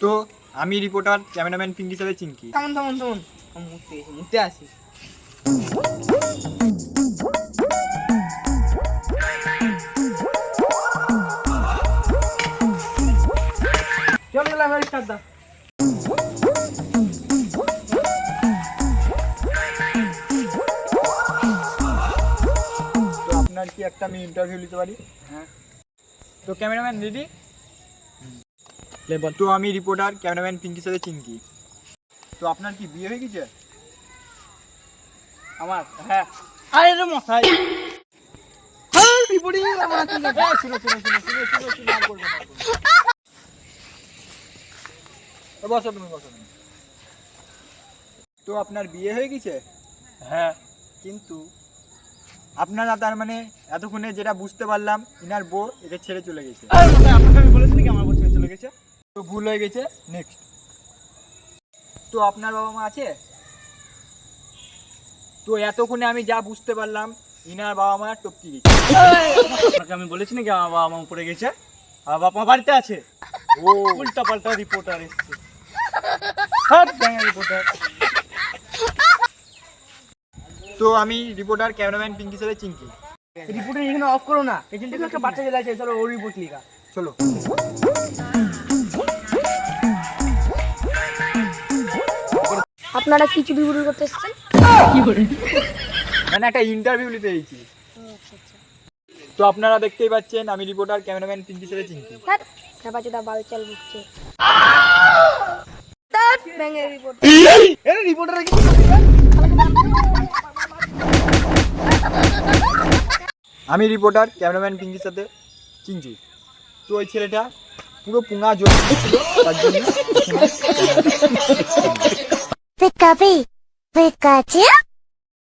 তো আমি reporter cameraman Pinki সাথে চিনকি। থামুন মুতে আসি। চল গেলাম স্টার্ট দা। তো আপনার কি একটা আমি ইন্টারভিউ নিতে পারি? হ্যাঁ। তো ক্যামেরাম্যান রেডি? তো আমি রিপোর্টার ক্যামেরাম্যান পিঙ্কির সাথে চিনকি। তো আপনার কি বিয়ে হয়ে গেছে? আমার হ্যাঁ। আরে রে মশাই, হ্যাঁ রিপোর্টিং আমার ঠিক আছে। শুনো আর করবেন না। বসো তুমি। তো আপনার বিয়ে হয়ে গেছে? হ্যাঁ। কিন্তু আপনারা তার মানে এতক্ষণে যেটা বুঝতে পারলাম ইনার বউ একে ছেড়ে চলে গেছে। আরে মশাই, আপনাকে আমি বলেছি কি আমার বছর চলে গেছে? তো ভুল হয়ে গেছে। নেক্সট। তো আপনার বাবা মা আছে? তো এতক্ষণে আমি যা বুঝতে পারলাম ইনার বাবা মা টপকি গেছে। আপনাকে আমি বলেছি নাকি আমার বাবা মা উপরে গেছে? আর বাবা মা বাড়িতে আছে। ও উল্টা পাল্টা রিপোর্টার এসছে। হ্যাঁ ব্যাঙের রিপোর্টার। তো আমি রিপোর্টার ক্যামেরাম্যান পিঙ্কির সাথে চিনকি। রিপোর্টার এখানে অফ করো না, এজেন্ট একটা বাচ্চা ছেলে আছে, চলো ওর রিপোর্ট লিখা। চলো। আপনারা কি চুরি বুড়ি করতে এসেছেন? মানে একটা ইন্টারভিউ নিতে এসেছি। তো আপনারা দেখতেই পাচ্ছেন আমি রিপোর্টার ক্যামেরাম্যান পিঙ্কির সাথে চিনকি। খেপাচোদা বালচাল বুঝছে তার ব্যাঙের রিপোর্ট। এর রিপোর্টার কি? আমি রিপোর্টার ক্যামেরাম্যান পিঙ্কির সাথে চিনছি। তো ওই ছেলেটা পুরো পুঙা জোর ছিল, তার জন্য Pikachu.